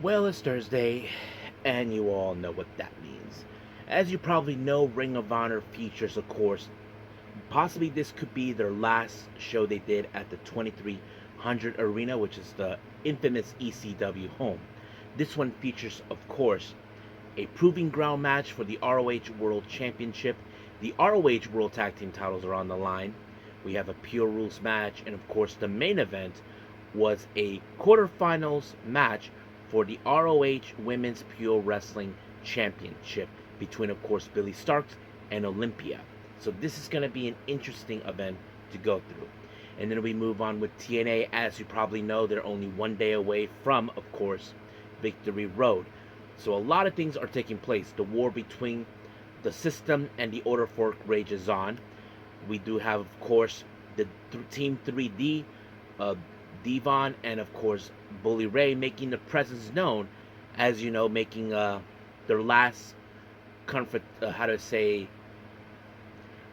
Well, it's Thursday, and you all know what that means. As you probably know, Ring of Honor features, of course, possibly this could be their last show they did at the 2300 Arena, which is the infamous ECW home. This one features, of course, a proving ground match for the ROH World Championship. The ROH World Tag Team titles are on the line. We have a Pure Rules match, and of course, the main event was a quarterfinals match for the ROH Women's Pure Wrestling Championship between, of course, Billy Starks and Olympia. So this is going to be an interesting event to go through. And then we move on with TNA. As you probably know, they're only one day away from, of course, Victory Road. So a lot of things are taking place. The war between the system and the Order Fork rages on. We do have, of course, the Team 3D, Devon, and of course Bully Ray making their presence known, as you know, making their last comfort, how to say,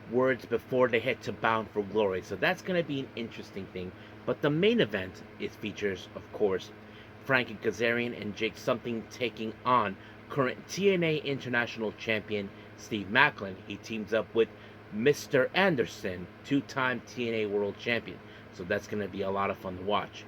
words before they head to Bound for Glory. So that's going to be an interesting thing. But the main event is features, of course, Frankie Kazarian and Jake Something taking on current TNA International Champion Steve Macklin. He teams up with Mr. Anderson, two-time TNA World Champion. So that's going to be a lot of fun to watch.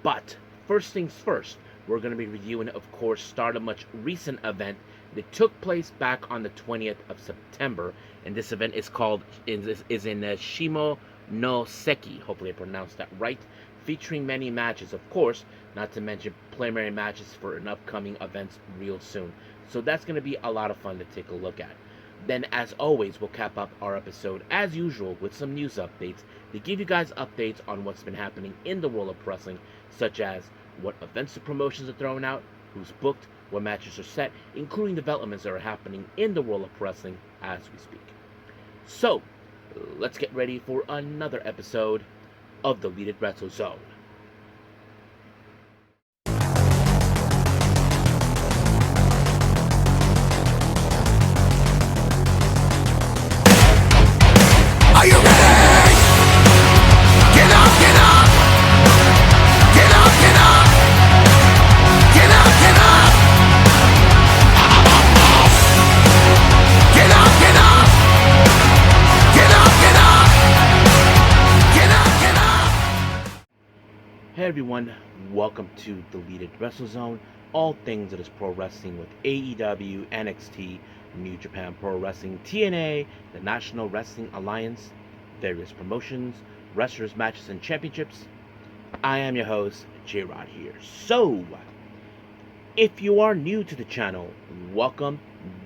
But first things first, we're going to be reviewing, of course, Stardom much recent event that took place back on the 20th of September. And this event is called, is in Shimonoseki. Hopefully I pronounced that right. Featuring many matches, of course, not to mention preliminary matches for an upcoming events real soon. So that's going to be a lot of fun to take a look at. Then, as always, we'll cap up our episode, as usual, with some news updates to give you guys updates on what's been happening in the world of wrestling, such as what events the promotions are throwing out, who's booked, what matches are set, including developments that are happening in the world of wrestling as we speak. So, let's get ready for another episode of the Deleted Wrestle Zone. Are you ready? Get up, get up! Get up, get up! Get up, get up! Get up, get up! Get up, get up! Get up, get up! Hey everyone, welcome to Deleted Wrestle Zone. All things that is pro wrestling with AEW, NXT, New Japan Pro Wrestling, TNA, the National Wrestling Alliance, various promotions, wrestlers, matches, and championships. I am your host, J-Rod here. So, if you are new to the channel, welcome.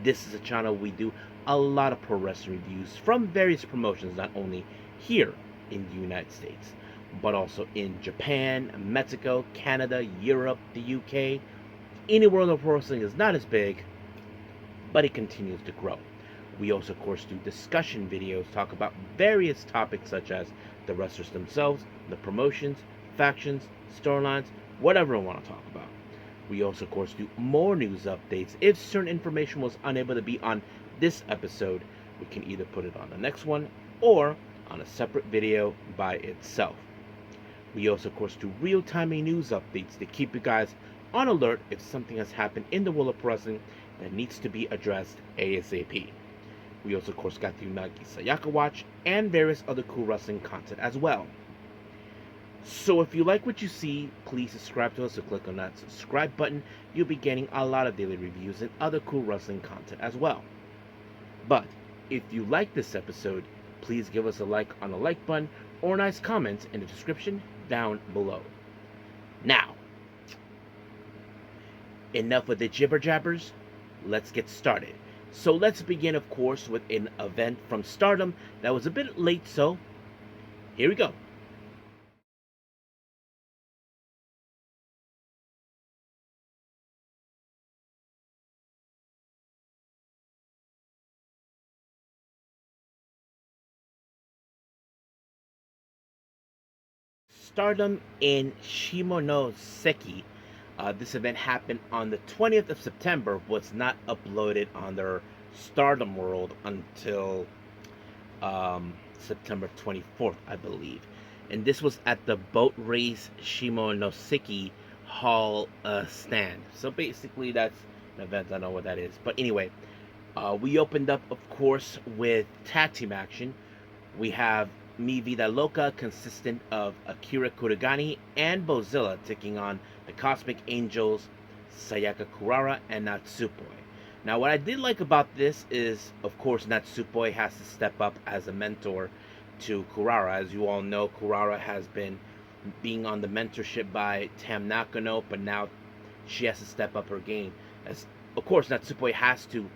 This is a channel we do a lot of pro wrestling reviews from various promotions, not only here in the United States, but also in Japan, Mexico, Canada, Europe, the UK. Any world of pro wrestling is not as big, but it continues to grow. We also, of course, do discussion videos, talk about various topics such as the wrestlers themselves, the promotions, factions, storylines, whatever we want to talk about. We also, of course, do more news updates. If certain information was unable to be on this episode, we can either put it on the next one or on a separate video by itself. We also, of course, do real-time news updates to keep you guys on alert if something has happened in the world of wrestling that needs to be addressed ASAP. We also, of course, got the Unagi Sayaka Watch and various other cool wrestling content as well. So if you like what you see, please subscribe to us or click on that subscribe button. You'll be getting a lot of daily reviews and other cool wrestling content as well. But if you like this episode, please give us a like on the like button or a nice comment in the description down below. Now, enough with the jibber jabbers, let's get started. So let's begin, of course, with an event from Stardom that was a bit late, so here we go. Stardom in Shimonoseki. This event happened on the 20th of September, was not uploaded on their Stardom World until September 24th, I believe. And this was at the Boat Race Shimonoseki Hall stand. So basically, that's an event. I don't know what that is, but anyway, we opened up, of course, with tag team action. We have Mi Vida Loca, consistent of Akira Kuragani and Bozilla, taking on the Cosmic Angels, Sayaka Kurara, and Natsupoi. Now, what I did like about this is, of course, Natsupoi has to step up as a mentor to Kurara. As you all know, Kurara has been being on the mentorship by Tam Nakano, but now she has to step up her game. As of course, Natsupoi has to,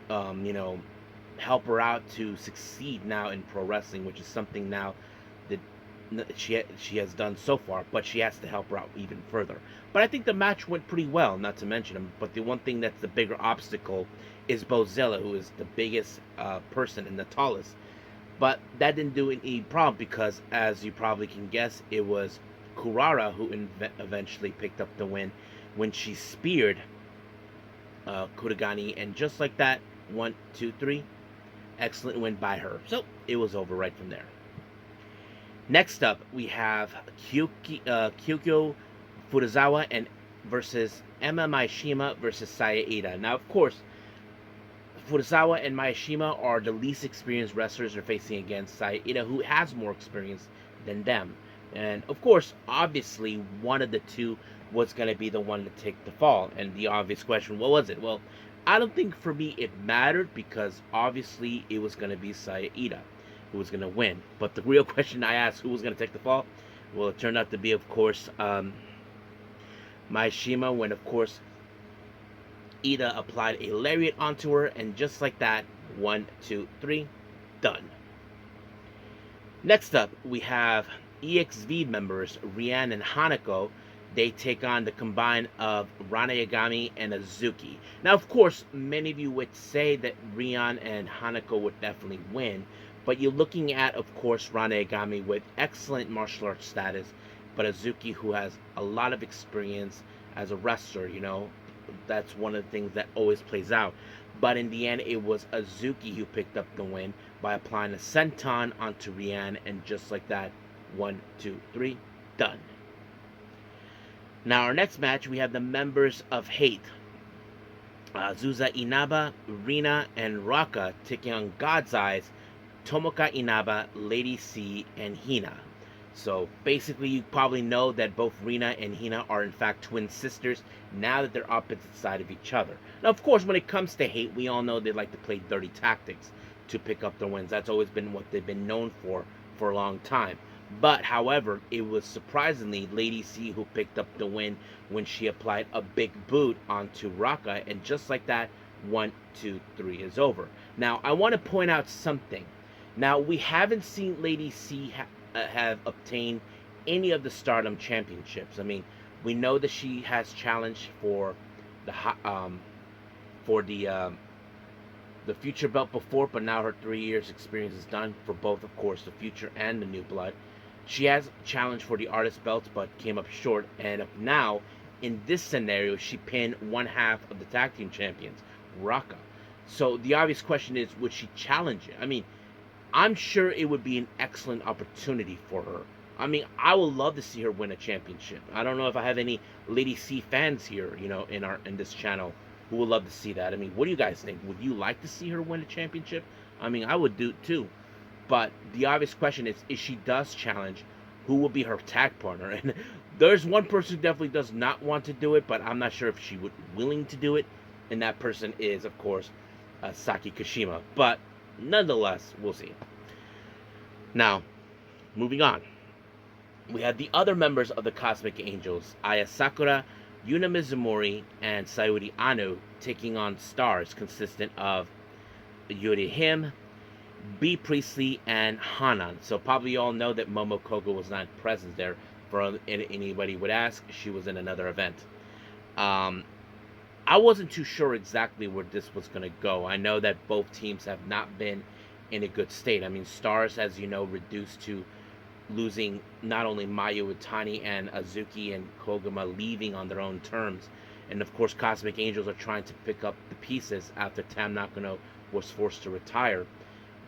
you know, help her out to succeed now in pro wrestling, which is something now that she has done so far, but she has to help her out even further. But I think the match went pretty well, not to mention him. But the one thing that's the bigger obstacle is Bozella, who is the biggest person and the tallest. But that didn't do any problem because, as you probably can guess, it was Kurara who eventually picked up the win when she speared Kuragani, and just like that, 1, 2, 3, excellent win by her. So it was over right from there. Next up, we have Kyoko Furuzawa and versus Emma Maishima versus Saya Ida. Now, of course, Furuzawa and Maishima are the least experienced wrestlers they're facing against Saya Ida, who has more experience than them. And of course, obviously, one of the two was going to be the one to take the fall. And the obvious question, what was it? Well, I don't think for me it mattered because obviously it was going to be Saya Ida who was going to win. But the real question I asked, who was going to take the fall? Well, it turned out to be, of course, Maishima, when, of course, Ida applied a lariat onto her, and just like that, 1, 2, 3, done. Next up, we have EXV members Rian and Hanako. They take on the combine of Rana Yagami and Azuki. Now, of course, many of you would say that Rian and Hanako would definitely win, but you're looking at, of course, Rana Yagami with excellent martial arts status, but Azuki, who has a lot of experience as a wrestler, you know, that's one of the things that always plays out. But in the end, it was Azuki who picked up the win by applying a senton onto Rian, and just like that, 1, 2, 3, done. Now, our next match, we have the members of Hate. Zuza Inaba, Rina, and Raka taking on God's Eyes, Tomoka Inaba, Lady C, and Hina. So basically, you probably know that both Rina and Hina are in fact twin sisters now that they're opposite side of each other. Now, of course, when it comes to Hate, we all know they like to play dirty tactics to pick up their wins. That's always been what they've been known for a long time. But, however, it was surprisingly Lady C who picked up the win when she applied a big boot onto Raka, and just like that, 1, 2, 3 is over. Now, I want to point out something. Now, we haven't seen Lady C have obtained any of the Stardom championships. I mean, we know that she has challenged for the future belt before, but now her 3 years experience is done for both, of course, the future and the new blood. She has challenged for the artist belts, but came up short. And now, in this scenario, she pinned one half of the tag team champions, Raka. So the obvious question is, would she challenge it? I mean, I'm sure it would be an excellent opportunity for her. I mean, I would love to see her win a championship. I don't know if I have any Lady C fans here, you know, in this channel who would love to see that. I mean, what do you guys think? Would you like to see her win a championship? I mean, I would do too. But the obvious question is, if she does challenge, who will be her tag partner? And there's one person who definitely does not want to do it, but I'm not sure if she would willing to do it. And that person is, of course, Saki Kashima. But nonetheless, we'll see. Now, moving on. We had the other members of the Cosmic Angels, Aya Sakura, Yuna Mizumori, and Sayuri Anu, taking on Stars, consistent of Yuri Him, B. Priestley, and Hanan. So probably you all know that Momo Kogo was not present there. For anybody would ask, she was in another event. I wasn't too sure exactly where this was going to go. I know that both teams have not been in a good state. I mean, Stars, as you know, reduced to losing not only Mayu Utani and Azuki and Koguma leaving on their own terms. And of course, Cosmic Angels are trying to pick up the pieces after Tam Nakano was forced to retire.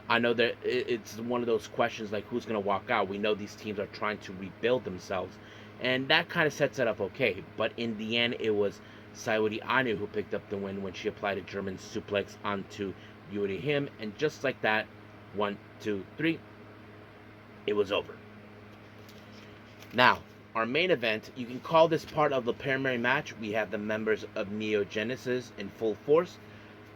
I know that it's one of those questions like who's going to walk out. We know these teams are trying to rebuild themselves. and that kind of sets it up okay. But in the end, it was Sayuri Anu who picked up the win when she applied a German suplex onto Yuri Him, and just like that, 1, 2, 3, it was over. Now, our main event, you can call this part of the primary match. We have the members of Neo Genesis in full force,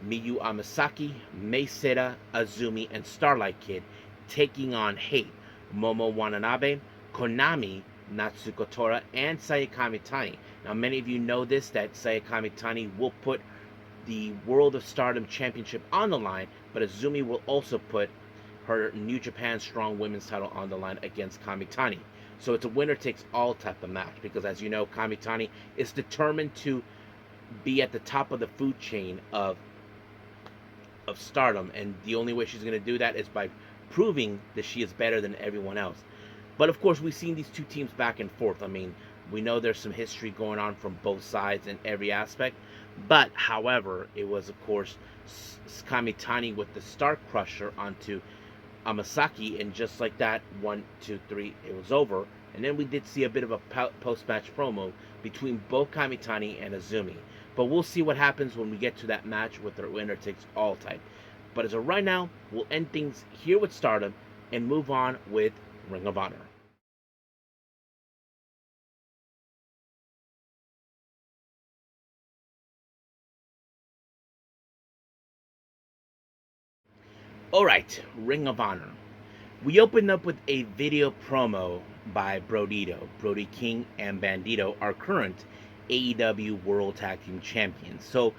Miyu Amasaki, Mei Seira, Azumi, and Starlight Kid taking on Hate, Momo Watanabe, Konami, Natsuko Tora, and Sayakami Tani. Now, many of you know this, that Sayakami Tani will put the World of Stardom Championship on the line, but Azumi will also put her New Japan Strong Women's title on the line against Kamitani. So it's a winner takes all type of match, because as you know, Kamitani is determined to be at the top of the food chain of Stardom, and the only way she's going to do that is by proving that she is better than everyone else. But of course, we've seen these two teams back and forth. I mean, we know there's some history going on from both sides in every aspect. But however, it was of course Kamitani with the Star Crusher onto Amasaki, and just like that, 1, 2, 3, it was over. And then we did see a bit of a post-match promo between both Kamitani and Azumi. But we'll see what happens when we get to that match with their winner takes all type. But as of right now, we'll end things here with Stardom and move on with Ring of Honor. Alright, Ring of Honor. We opened up with a video promo by Brodito. Brody King and Bandito are current AEW World Tag Team Champions. So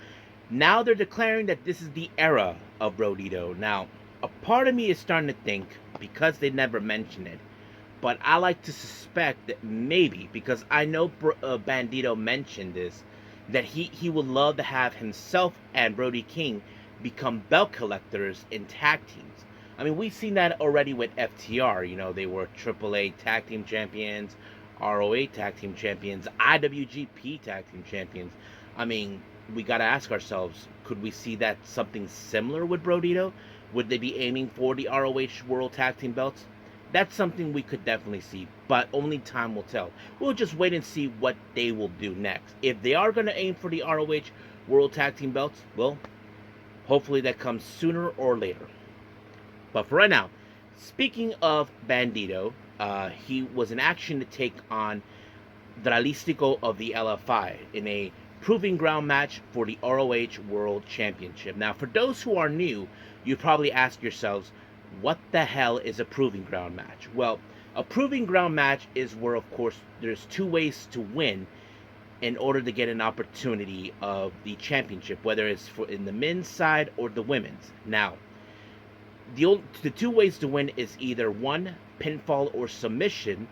now they're declaring that this is the era of Brodito. Now, a part of me is starting to think, because they never mentioned it, but I like to suspect that maybe, because I know Bandito mentioned this, that he would love to have himself and Brody King become belt collectors in tag teams. I mean, we've seen that already with FTR. You know, they were AAA tag team champions, ROH tag team champions, IWGP tag team champions. I mean, we got to ask ourselves, could we see that something similar with Brodito? Would they be aiming for the ROH World Tag Team belts? That's something we could definitely see, but only time will tell. We'll just wait and see what they will do next. If they are going to aim for the ROH World Tag Team belts, well, hopefully that comes sooner or later. But for right now, speaking of Bandito, he was in action to take on Dralistico of the LFI in a proving ground match for the ROH World Championship. Now, for those who are new, you probably ask yourselves, what the hell is a proving ground match? Well, a proving ground match is where, of course, there's two ways to win in order to get an opportunity of the championship, whether it's for in the men's side or the women's. Now, the two ways to win is either one, pinfall or submission,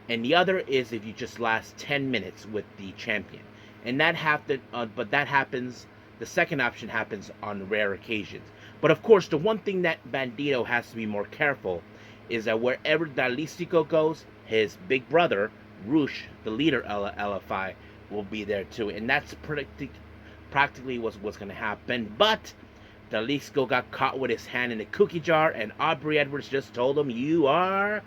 and the other is if you just last 10 minutes with the champion. And that happens. The second option happens on rare occasions. But of course, the one thing that Bandito has to be more careful is that wherever Dralistico goes, his big brother Rush, the leader of LFI, will be there too, and that's practically what's going to happen. But Dralistico got caught with his hand in the cookie jar, and Aubrey Edwards just told him, "You are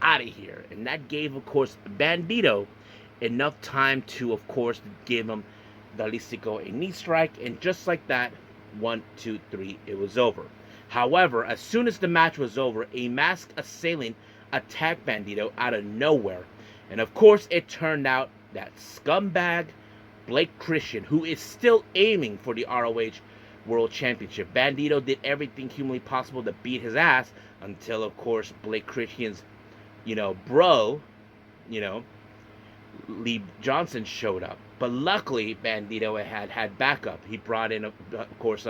out of here," and that gave, of course, Bandito enough time to, of course, give him Dralistico a knee strike, and just like that, 1, 2, 3, it was over. However, as soon as the match was over, a masked assailant attacked Bandito out of nowhere, and of course, it turned out that scumbag Blake Christian, who is still aiming for the ROH World Championship. Bandito did everything humanly possible to beat his ass until, of course, Blake Christian's, bro, Lee Johnson showed up. But luckily, Bandito had backup. He brought in, of course,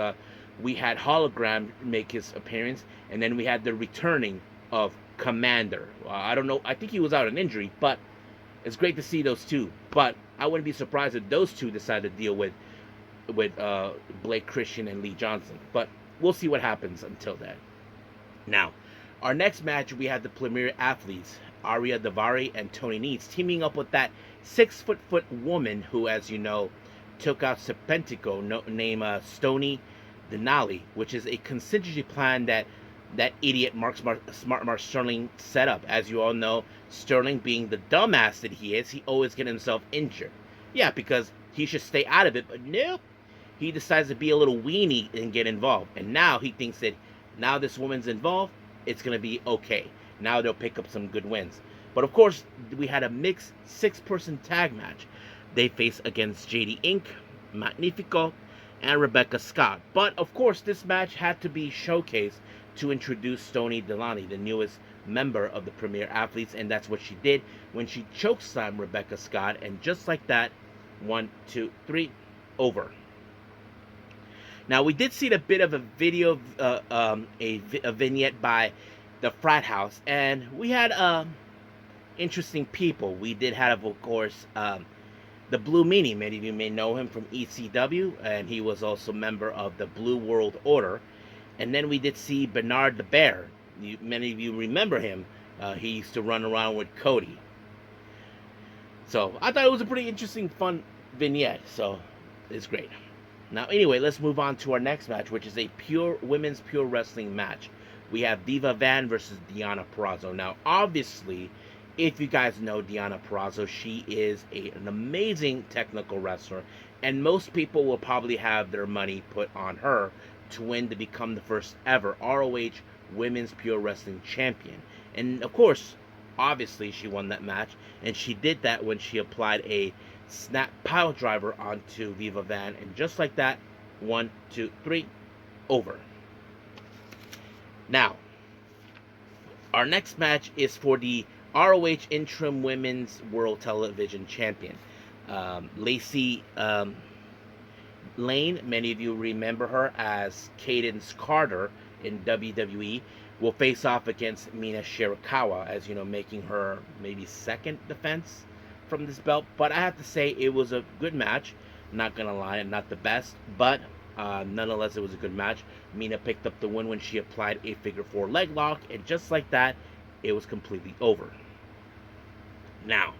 we had Hologram make his appearance, and then we had the returning of Commander. I don't know. I think he was out on injury, but it's great to see those two. But I wouldn't be surprised if those two decide to deal with Blake Christian and Lee Johnson. But we'll see what happens until then. Now, our next match, we have the premier athletes, Aria Davari and Tony Nese, teaming up with that 6' woman who, as you know, took out Serpentico, named Stony Denali, which is a contingency plan that that idiot Smart Mark Sterling set up. As you all know, Sterling, being the dumbass that he is, he always gets himself injured. Yeah, because he should stay out of it, but nope. He decides to be a little weenie and get involved. And now he thinks that now this woman's involved, it's going to be okay. Now they'll pick up some good wins. But of course, we had a mixed 6-person tag match. They face against JD Inc., Magnifico, and Rebecca Scott. But of course, this match had to be showcased to introduce Stony Delani, the newest member of the Premier Athletes, and that's what she did when she chokeslammed Rebecca Scott, and just like that, 1, 2, 3, over. Now, we did see a bit of a video, a vignette by the frat house, and we had interesting people. We did have, of course, the Blue Meanie. Many of you may know him from ECW, and he was also a member of the Blue World Order. And then we did see Bernard the Bear. Many of you remember him. He used to run around with Cody. So I thought it was a pretty interesting, fun vignette. So it's great. Now, anyway, let's move on to our next match, which is a women's pure wrestling match. We have Viva Van versus Deonna Purrazzo. Now, obviously, if you guys know Deonna Purrazzo, she is an amazing technical wrestler, and most people will probably have their money put on her to win to become the first ever ROH Women's Pure Wrestling Champion. And of course, obviously, she won that match, and she did that when she applied a snap pile driver onto Viva Van, and just like that, 1, 2, 3, over. Now, our next match is for the ROH Interim Women's World Television Champion. Lacey Lane, many of you remember her as Cadence Carter in WWE, will face off against Mina Shirakawa, as you know, making her maybe second defense from this belt. But I have to say, it was a good match. Not gonna lie, not the best, but nonetheless, it was a good match. Mina picked up the win when she applied a figure 4 leg lock, and just like that, it was completely over. Now,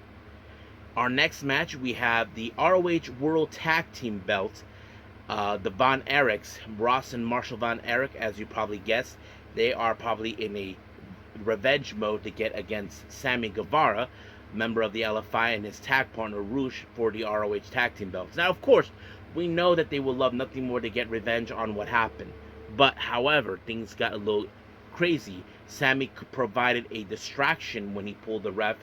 our next match, we have the ROH World Tag Team belt. The Von Erichs, Ross and Marshall Von Erich, as you probably guessed, they are probably in a revenge mode to get against Sammy Guevara, member of the LFI, and his tag partner Rouge for the ROH tag team belts. Now, of course, we know that they will love nothing more to get revenge on what happened. But, however, things got a little crazy. Sammy provided a distraction when he pulled the ref,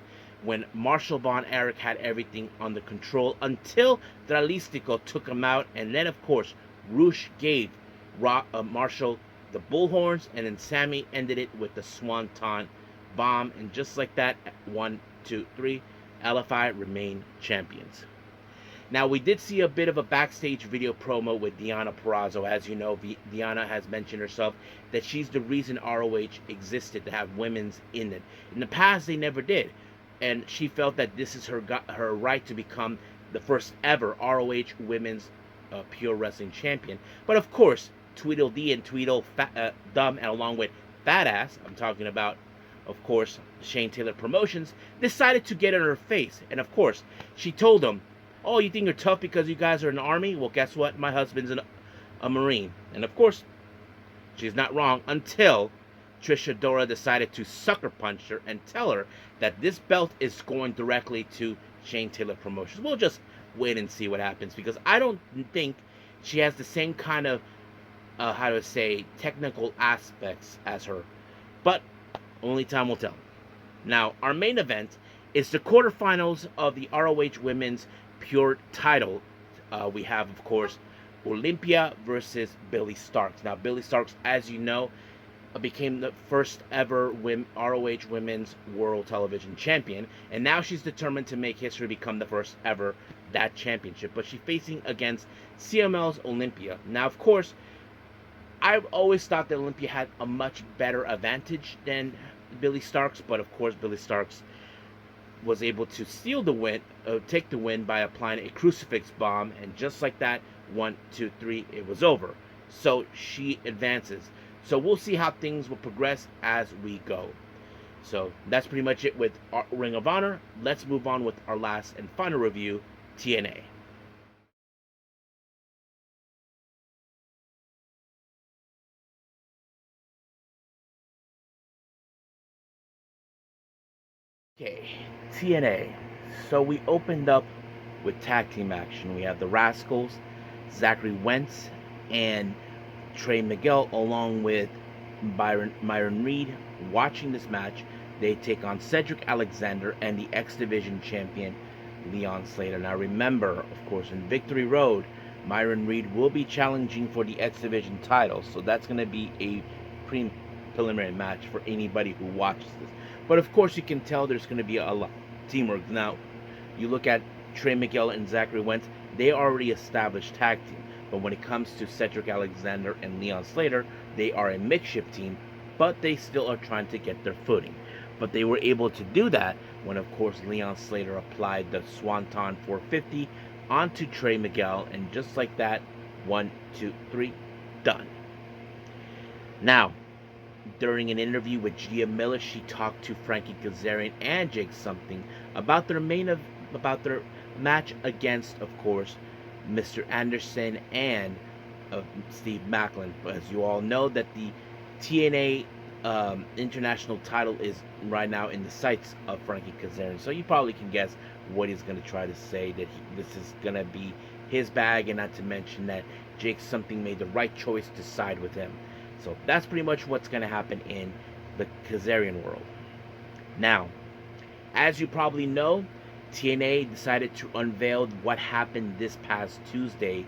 when Marshall Von Erich had everything under control, until Dralistico took him out, and then, of course, Rouge gave Marshall the bullhorns, and then Sammy ended it with the Swanton bomb, and just like that, 1, 2, 3, LFI remain champions. Now, we did see a bit of a backstage video promo with Deonna Purrazzo. As you know, Deonna has mentioned herself that she's the reason ROH existed, to have women's in it. In the past, they never did, and she felt that this is her right to become the first ever ROH Women's Pure Wrestling Champion. But of course, Tweedledee and Tweedledum, and along with Badass, I'm talking about, of course, Shane Taylor Promotions, decided to get in her face. And of course, she told them, "Oh, you think you're tough because you guys are in the Army? Well, guess what? My husband's a Marine." And of course, she's not wrong, until Trish Adora decided to sucker punch her and tell her that this belt is going directly to Shane Taylor Promotions. We'll just wait and see what happens, because I don't think she has the same kind of, technical aspects as her. But only time will tell. Now, our main event is the quarterfinals of the ROH Women's Pure title. We have, of course, Olympia versus Billie Starkz. Now, Billie Starkz, as you know, became the first ever ROH Women's World Television Champion, and now she's determined to make history, become the first ever that championship. But she's facing against CML's Olympia. Now, of course, I've always thought that Olympia had a much better advantage than Billie Starkz, but of course, Billie Starkz was able to steal the win, take the win by applying a crucifix bomb, and just like that, 1, 2, 3, it was over. So she advances. So we'll see how things will progress as we go. So that's pretty much it with Ring of Honor. Let's move on with our last and final review, TNA. Okay, TNA. So we opened up with tag team action. We have the Rascals, Zachary Wentz, and Trey Miguel, along with Myron Reed. Watching this match, they take on Cedric Alexander and the X Division champion Leon Slater. Now remember, of course, in Victory Road, Myron Reed will be challenging for the X Division title, so that's going to be a preliminary match for anybody who watches this. But of course, you can tell there's going to be a lot of teamwork. Now, you look at Trey Miguel and Zachary Wentz, they already established tag team. But when it comes to Cedric Alexander and Leon Slater, they are a makeshift team, but they still are trying to get their footing. But they were able to do that when, of course, Leon Slater applied the Swanton 450 onto Trey Miguel, and just like that, 1, 2, 3, done. Now, during an interview with Gia Miller, she talked to Frankie Kazarian and Jake Something about their match against, of course, Mr. Anderson and Steve Macklin. As you all know, that the TNA international title is right now in the sights of Frankie Kazarian, so you probably can guess what he's going to try to say, that this is going to be his bag, and not to mention that Jake Something made the right choice to side with him. So that's pretty much what's going to happen in the Kazarian world. Now, as you probably know, TNA decided to unveil what happened this past Tuesday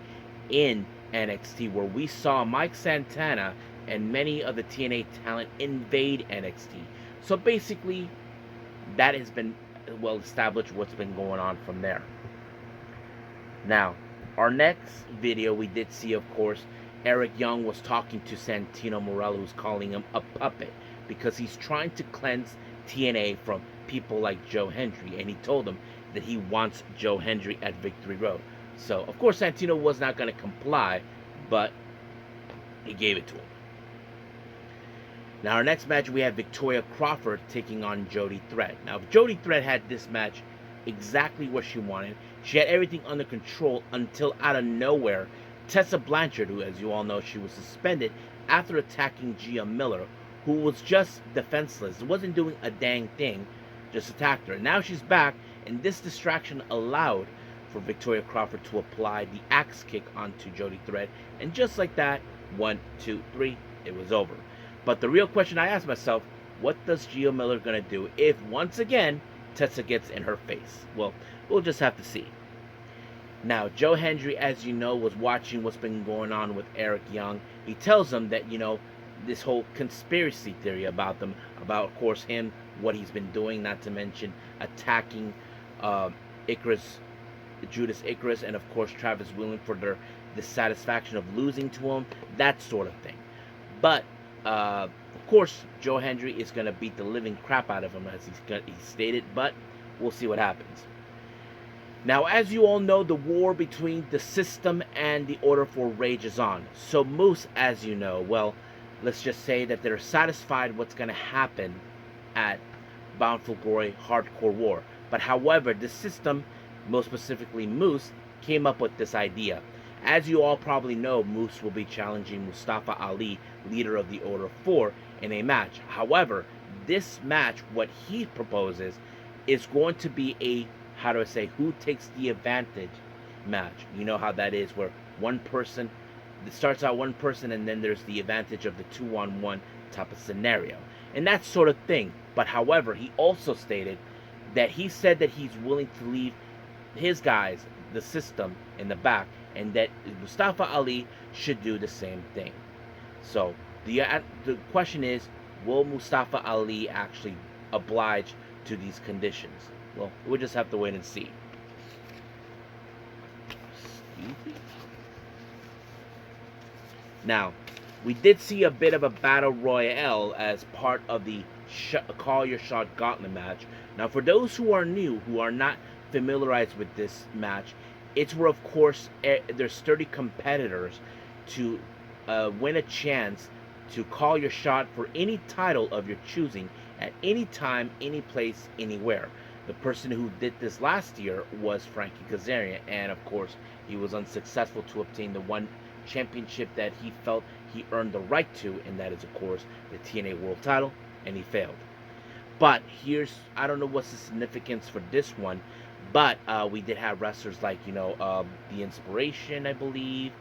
in NXT, where we saw Mike Santana and many of the TNA talent invade NXT. So basically, that has been well established what's been going on from there. Now, our next video, we did see, of course, Eric Young was talking to Santino Marella, who's calling him a puppet because he's trying to cleanse TNA from people like Joe Hendry, and he told him that he wants Joe Hendry at Victory Road. So, of course, Santino was not going to comply, but he gave it to him. Now, our next match, we have Victoria Crawford taking on Jody Threat. Now, Jody Threat had this match exactly what she wanted. She had everything under control until out of nowhere, Tessa Blanchard, who, as you all know, she was suspended after attacking Gia Miller, who was just defenseless, wasn't doing a dang thing, just attacked her. Now she's back, and this distraction allowed for Victoria Crawford to apply the axe kick onto Jody Threat, and just like that, 1, 2, 3, it was over. But the real question I asked myself, what does Gia Miller gonna do if once again Tessa gets in her face? Well, we'll just have to see. Now, Joe Hendry, as you know, was watching what's been going on with Eric Young. He tells him that, this whole conspiracy theory about them, about, of course, him, what he's been doing, not to mention attacking Judas Icarus, and, of course, Travis Wheelan for their dissatisfaction of losing to him, that sort of thing. But, of course, Joe Hendry is going to beat the living crap out of him, as he stated, but we'll see what happens. Now, as you all know, the war between the System and the Order for Rage is on. So Moose, as you know, well, let's just say that they're satisfied what's going to happen at Bound for Glory Hardcore War. But however, the System, most specifically Moose, came up with this idea. As you all probably know, Moose will be challenging Mustafa Ali, leader of the Order 4, in a match. However, this match, what he proposes, is going to be a, who takes the advantage match. You know how that is, where one person, it starts out one person, and then there's the advantage of the 2-on-1 type of scenario. And that sort of thing. But however, he also stated that he said that he's willing to leave his guys, the System, in the back, and that Mustafa Ali should do the same thing. So the question is, will Mustafa Ali actually oblige to these conditions? Well, we'll just have to wait and see. Now, we did see a bit of a battle royale as part of the Call Your Shot Gauntlet match. Now, for those who are new, who are not familiarized with this match, it's where, of course, there's 30 competitors to win a chance to call your shot for any title of your choosing at any time, any place, anywhere. The person who did this last year was Frankie Kazarian, and of course, he was unsuccessful to obtain the one championship that he felt he earned the right to, and that is, of course, the TNA World title, and he failed. But I don't know what's the significance for this one, but we did have wrestlers like, The Inspiration, I believe,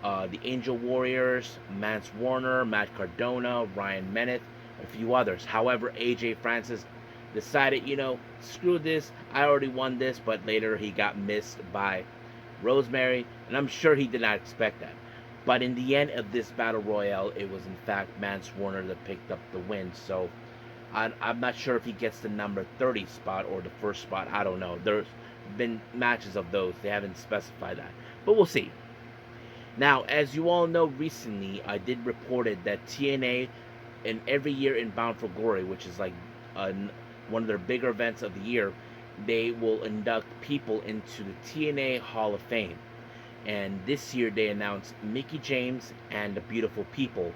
the Angel Warriors, Mance Warner, Matt Cardona, Ryan Meneth, a few others. However, AJ Francis decided, screw this, I already won this, but later he got missed by Rosemary, and I'm sure he did not expect that. But in the end of this battle royale, it was in fact Mance Warner that picked up the win. So I'm not sure if he gets the number 30 spot or the first spot. I don't know. There's been matches of those. They haven't specified that. But we'll see. Now, as you all know, recently I did reported that TNA, in every year in Bound for Glory, which is like one of their bigger events of the year, they will induct people into the TNA Hall of Fame. And this year they announced Mickie James and the Beautiful People,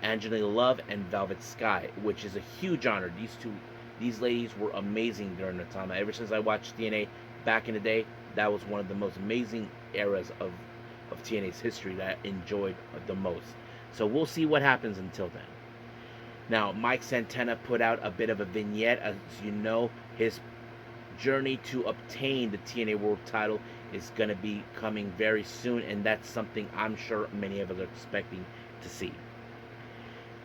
Angelina Love and Velvet Sky, which is a huge honor. These ladies were amazing during their time. Ever since I watched TNA back in the day, that was one of the most amazing eras of TNA's history that I enjoyed the most. So we'll see what happens until then. Now, Mike Santana put out a bit of a vignette. As you know, his journey to obtain the TNA World title is going to be coming very soon, and that's something I'm sure many of us are expecting to see.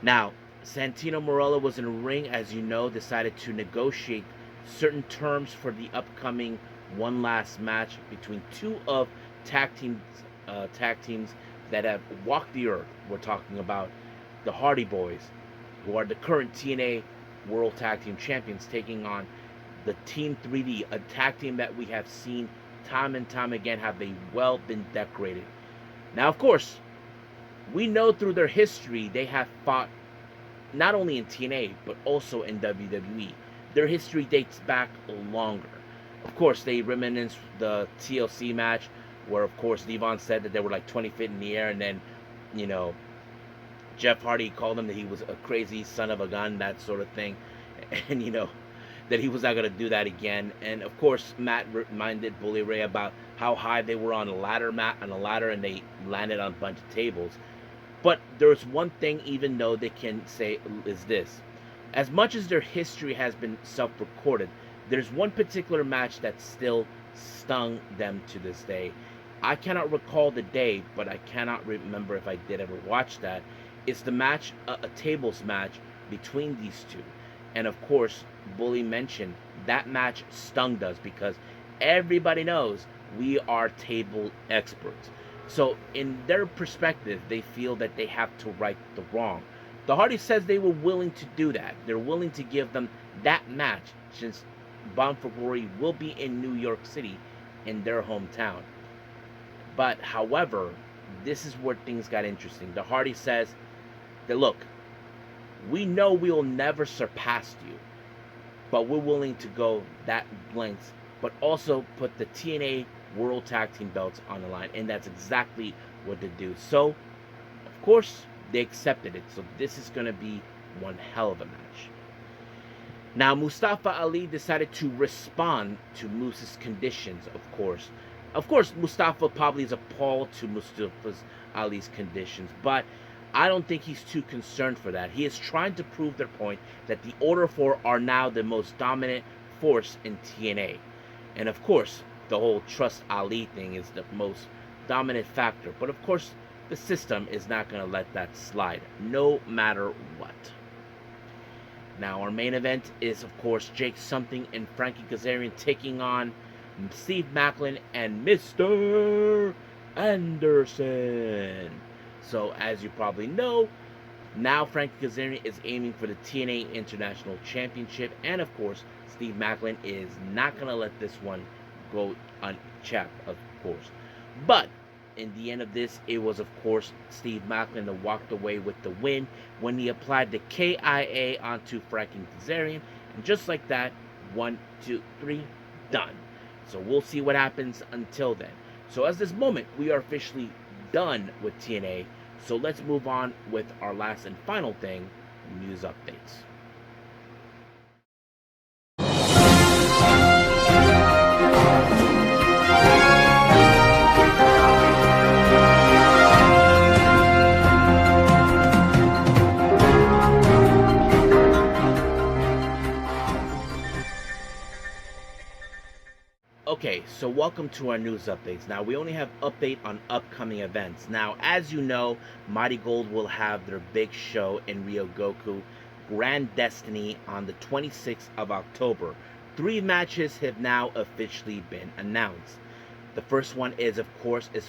Now, Santino Marella was in a ring, as you know, decided to negotiate certain terms for the upcoming one last match between two of tag teams that have walked the earth. We're talking about the Hardy Boys, who are the current TNA World Tag Team Champions, taking on the Team 3D, a tag team that we have seen time and time again have they well been decorated. Now, of course, we know through their history they have fought not only in TNA but also in WWE. Their history dates back longer. Of course, they reminisce the TLC match where, of course, Devon said that they were like 20 feet in the air, and then, Jeff Hardy called him that he was a crazy son of a gun, that sort of thing, and that he was not going to do that again. And of course, Matt reminded Bully Ray about how high they were on a ladder, and they landed on a bunch of tables. But there's one thing, even though they can say, is this: as much as their history has been self-recorded, there's one particular match that still stung them to this day. I cannot recall the day, but I cannot remember if I did ever watch that. It's the match, a tables match between these two. And of course, Bully mentioned that match stung us because everybody knows we are table experts. So in their perspective, they feel that they have to right the wrong. The Hardy says they were willing to do that. They're willing to give them that match since Bound for Glory will be in New York City, in their hometown. But however, this is where things got interesting. The Hardy says that, look, we know we will never surpass you, but we're willing to go that length, but also put the TNA World Tag Team belts on the line. And that's exactly what they do. So, of course, they accepted it. So this is going to be one hell of a match. Now, Mustafa Ali decided to respond to Moose's conditions, of course. Of course, Mustafa probably is appalled to Mustafa Ali's conditions, but I don't think he's too concerned for that. He is trying to prove their point that the Order 4 are now the most dominant force in TNA. And of course, the whole Trust Ali thing is the most dominant factor. But of course, the system is not going to let that slide, no matter what. Now, our main event is, of course, Jake Something and Frankie Kazarian taking on Steve Maclin and Mr. Anderson. So, as you probably know, now Frankie Kazarian is aiming for the TNA International Championship. And, of course, Steve Maclin is not going to let this one go unchecked, of course. But in the end of this, it was, of course, Steve Maclin that walked away with the win when he applied the KIA onto Frankie Kazarian. And just like that, 1, 2, 3, done. So we'll see what happens until then. So as this moment, we are officially done with TNA. So let's move on with our last and final thing, news updates. Okay, so welcome to our news updates. Now, we only have update on upcoming events. Now, as you know, Mighty Gold will have their big show in Ryogoku, Grand Destiny, on the 26th of October. 3 matches have now officially been announced. The first one is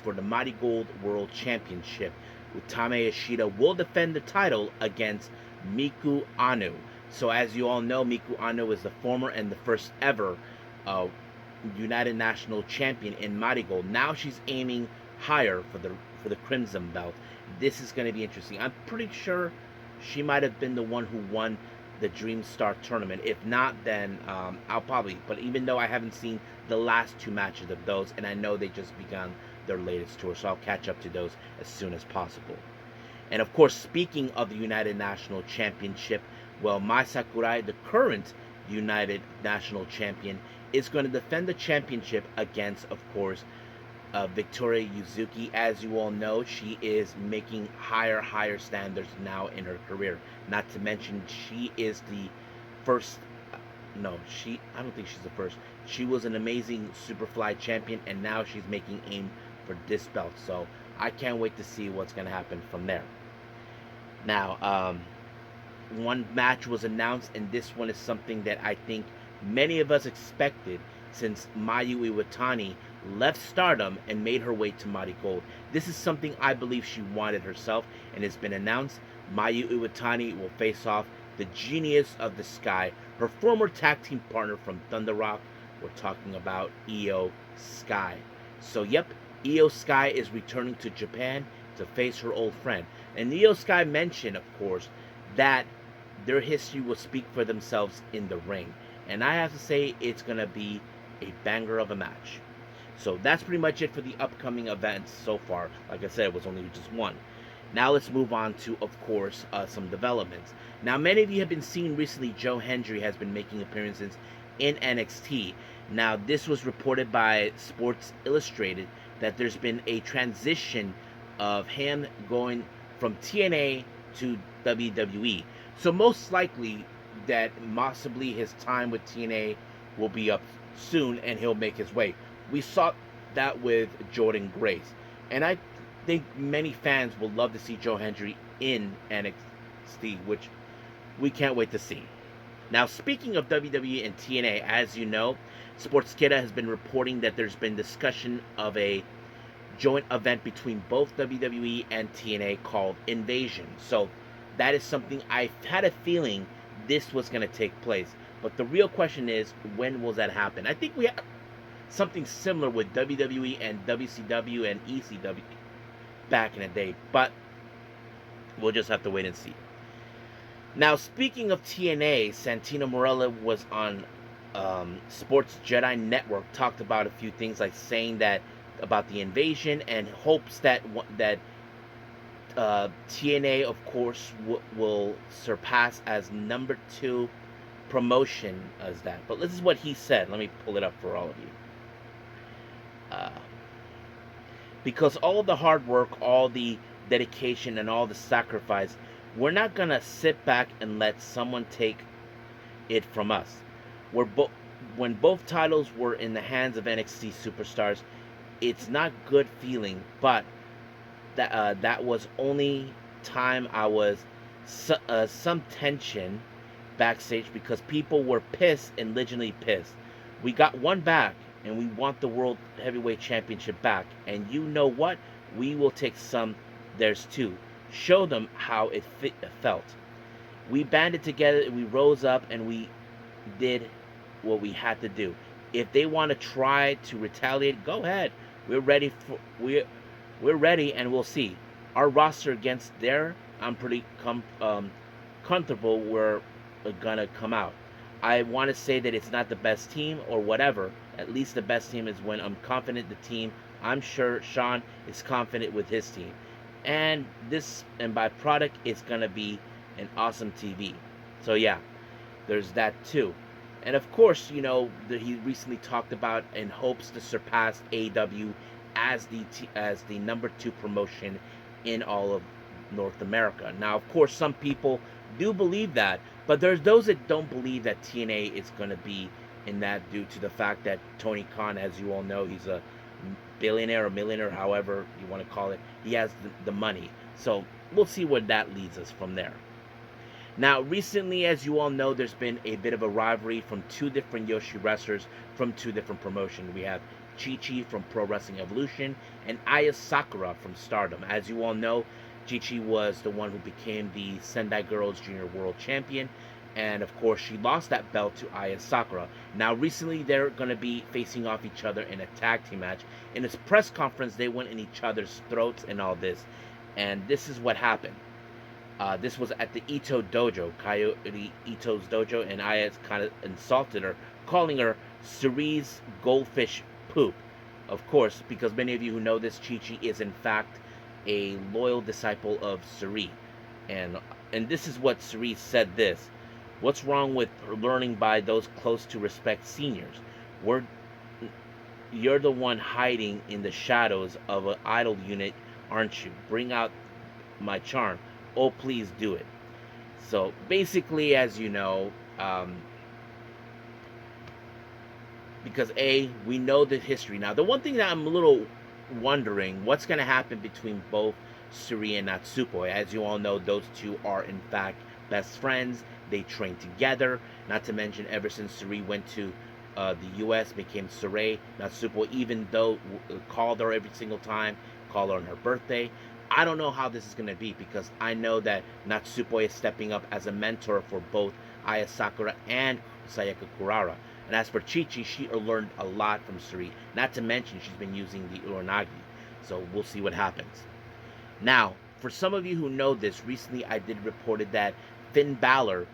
for the Mighty Gold World Championship. Utame Ishida will defend the title against Miku Anu. So, as you all know, Miku Anu is the former and the first ever uh, United National Champion in Marigold. Now she's aiming higher for the Crimson Belt. This is going to be interesting. I'm pretty sure she might have been the one who won the Dream Star tournament. If not, then I'll probably. But even though I haven't seen the last 2 matches of those, and I know they just begun their latest tour, so I'll catch up to those as soon as possible. And of course, speaking of the United National Championship, well, Mai Sakurai, the current United National Champion, is going to defend the championship against, of course, Victoria Yuzuki. As you all know, she is making higher standards now in her career. Not to mention, she is the first. No, I don't think she's the first. She was an amazing Superfly champion, and now she's making aim for this belt. So I can't wait to see what's going to happen from there. Now, one match was announced, and this one is something that I think many of us expected, since Mayu Iwatani left Stardom and made her way to Mighty Gold. This is something I believe she wanted herself, and it's been announced. Mayu Iwatani will face off the Genius of the Sky, her former tag team partner from Thunder Rock. We're talking about Io Sky. So, yep, Io Sky is returning to Japan to face her old friend. And Io Sky mentioned, of course, that their history will speak for themselves in the ring. And I have to say, it's going to be a banger of a match. So that's pretty much it for the upcoming events so far. Like I said, it was only just one. Now let's move on to, of course, some developments. Now, many of you have been seeing recently Joe Hendry has been making appearances in NXT. Now, this was reported by Sports Illustrated that there's been a transition of him going from TNA to WWE. So most likely that possibly his time with TNA will be up soon and he'll make his way. We saw that with Jordan Grace. And I think many fans will love to see Joe Hendry in NXT, which we can't wait to see. Now, speaking of WWE and TNA, as you know, Sportskeda has been reporting that there's been discussion of a joint event between both WWE and TNA called Invasion. So that is something I had a feeling this was going to take place. But the real question is, when will that happen? I think we have something similar with WWE and WCW and ECW back in the day, but we'll just have to wait and see. Now, speaking of TNA, Santino Marella was on Sports Jedi Network, talked about a few things, like saying that about the invasion and hopes that TNA, of course, will surpass as number 2 promotion as that. But this is what he said. Let me pull it up for all of you. Because all the hard work, all the dedication, and all the sacrifice, we're not going to sit back and let someone take it from us. When both titles were in the hands of NXT superstars, it's not good feeling, but that was only time I was some tension backstage because people were pissed and legitimately pissed. We got one back, and we want the World Heavyweight Championship back. And you know what? We will take some theirs too. Show them how it felt. We banded together, we rose up, and we did what we had to do. If they want to try to retaliate, go ahead. We're ready, and we'll see. Our roster against there, I'm pretty comfortable we're gonna come out. I want to say that it's not the best team or whatever. At least the best team is when I'm confident the team. I'm sure Sean is confident with his team. And by product, it's going to be an awesome TV. So yeah, there's that too. And of course, he recently talked about in hopes to surpass AEW as the number 2 promotion in all of North America. Now, of course, some people do believe that, but there's those that don't believe that TNA is going to be in that due to the fact that Tony Khan, as you all know, he's a billionaire or millionaire, however you want to call it. He has the money. So we'll see where that leads us from there. Now, recently, as you all know, there's been a bit of a rivalry from two different Yoshi wrestlers from two different promotions. We have Chi-Chi from Pro Wrestling Evolution and Aya Sakura from Stardom. As you all know, Chi-Chi was the one who became the Sendai Girls Junior World Champion. And of course, she lost that belt to Aya Sakura. Now, recently, they're going to be facing off each other in a tag team match. In this press conference, they went in each other's throats and all this. And this is what happened. This was at the Ito dojo, Coyote Ito's dojo, and Aya kind of insulted her, calling her Cerie's goldfish poop. Of course, because many of you who know this, Chi-Chi is in fact a loyal disciple of Cerie. And this is what Cerie said this. What's wrong with learning by those close to respect seniors? We're, you're the one hiding in the shadows of an idol unit, aren't you? Bring out my charm. Oh, please do it. So basically, as you know, because we know the history. Now, the one thing that I'm a little wondering, what's going to happen between both Suri and Natsupoi? As you all know, those two are in fact best friends. They train together. Not to mention, ever since Suri went to the U.S., became Surrey. Natsupoi, even though called her every single time, called her on her birthday. I don't know how this is going to be because I know that Natsupoi is stepping up as a mentor for both Aya Sakura and Sayaka Kurara. And as for Chi-Chi, she learned a lot from Suri. Not to mention, she's been using the Uranagi. So we'll see what happens. Now, for some of you who know this, recently I did reported that Finn Balor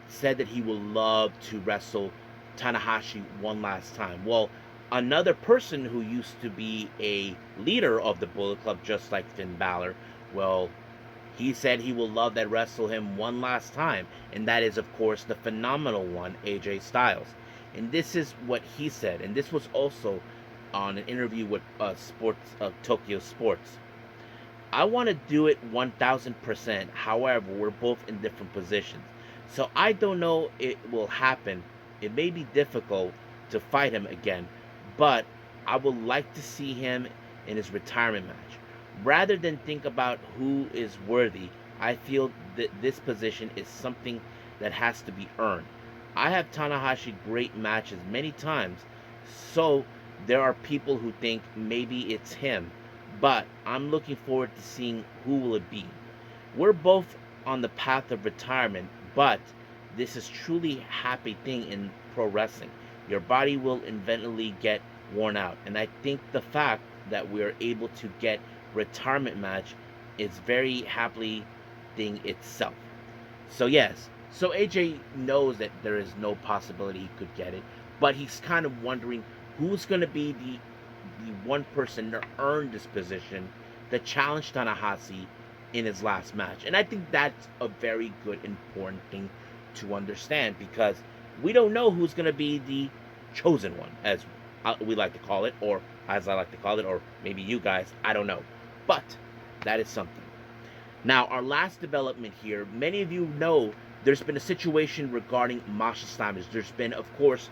said that he would love to wrestle Tanahashi one last time. Well, another person who used to be a leader of the Bullet Club, just like Finn Balor, well, he said he will love that wrestle him one last time, and that is, of course, the phenomenal one, AJ Styles. And this is what he said, and this was also on an interview with Tokyo Sports. I want to do it 1000%. However, we're both in different positions, so I don't know it will happen. It may be difficult to fight him again, but I would like to see him in his retirement match. Rather than think about who is worthy, I feel that this position is something that has to be earned. I have Tanahashi great matches many times, so there are people who think maybe it's him, but I'm looking forward to seeing who will it be. We're both on the path of retirement, but this is truly a happy thing in pro wrestling. Your body will eventually get worn out, and I think the fact that we are able to get retirement match is very happy thing itself. So yes, so AJ knows that there is no possibility he could get it, but he's kind of wondering who's going to be the one person to earn this position to challenge Tanahashi in his last match. And I think that's a very good, important thing to understand because we don't know who's going to be the chosen one, as we like to call it, or as I like to call it, or maybe you guys, I don't know. But that is something. Now, our last development here, many of you know there's been a situation regarding Masha Slamovich. There's been, of course,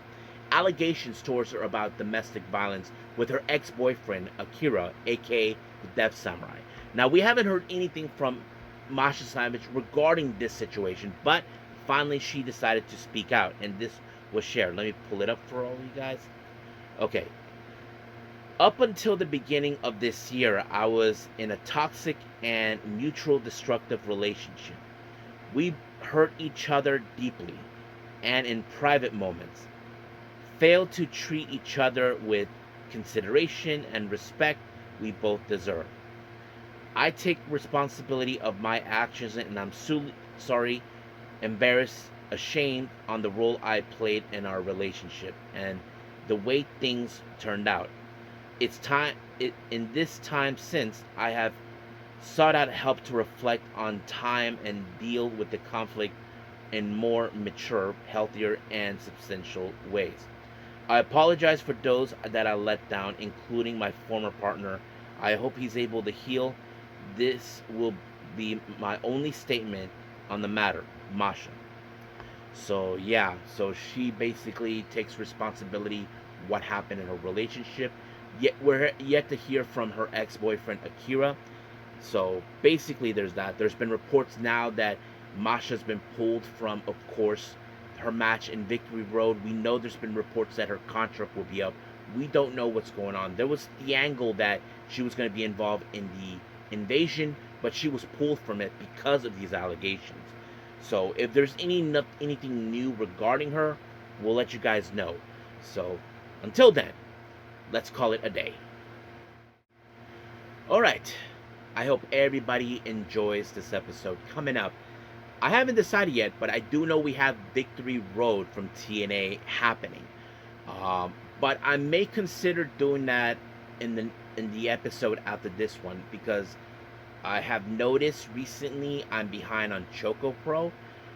allegations towards her about domestic violence with her ex-boyfriend, Akira, aka the Death Samurai. Now, we haven't heard anything from Masha Slamovich regarding this situation, but finally she decided to speak out, and this was shared. Let me pull it up for all you guys. Okay. Up until the beginning of this year, I was in a toxic and mutual destructive relationship. We hurt each other deeply and in private moments, failed to treat each other with consideration and respect we both deserve. I take responsibility of my actions and I'm sorry, embarrassed, ashamed on the role I played in our relationship and the way things turned out. It's time in this time since I have sought out help to reflect on time and deal with the conflict in more mature, healthier, and substantial ways. I apologize for those that I let down, including my former partner. I hope he's able to heal. This will be my only statement on the matter, Masha. So yeah, so she basically takes responsibility what happened in her relationship. Yet we're yet to hear from her ex-boyfriend Akira. So basically, there's that. There's been reports now that Masha's been pulled from, of course, her match in Victory Road. We know there's been reports that her contract will be up. We don't know what's going on. There was the angle that she was going to be involved in the invasion, but she was pulled from it because of these allegations. So if there's anything new regarding her, we'll let you guys know. So until then, let's call it a day. All right. I hope everybody enjoys this episode coming up. I haven't decided yet, but I do know we have Victory Road from TNA happening. But I may consider doing that in the episode after this one because I have noticed recently I'm behind on Choco Pro,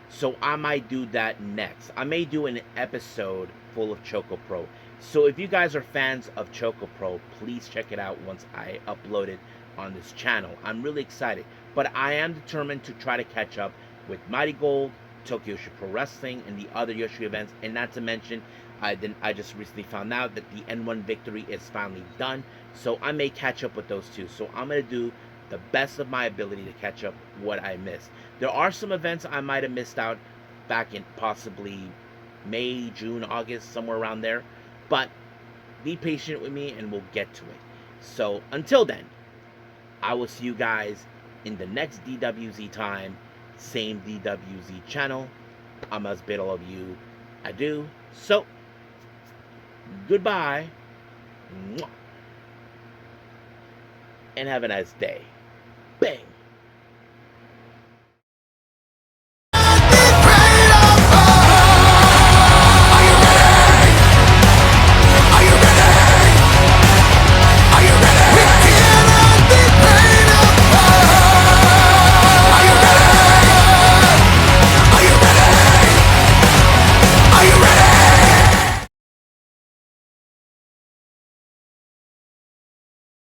so I might do that next. I may do an episode full of Choco Pro. So if you guys are fans of Choco Pro, please check it out once I upload it on this channel. I'm really excited, but I am determined to try to catch up with Mighty Gold, Tokyo Yoshi Pro Wrestling, and the other Yoshi events. And not to mention, I just recently found out that the N1 Victory is finally done, so I may catch up with those two. So I'm gonna do the best of my ability to catch up what I missed. There are some events I might have missed out back in possibly May, June, August, somewhere around there. But be patient with me and we'll get to it. So until then, I will see you guys in the next DWZ time, same DWZ channel. I must bid all of you adieu. So, goodbye, and have a nice day. Bang!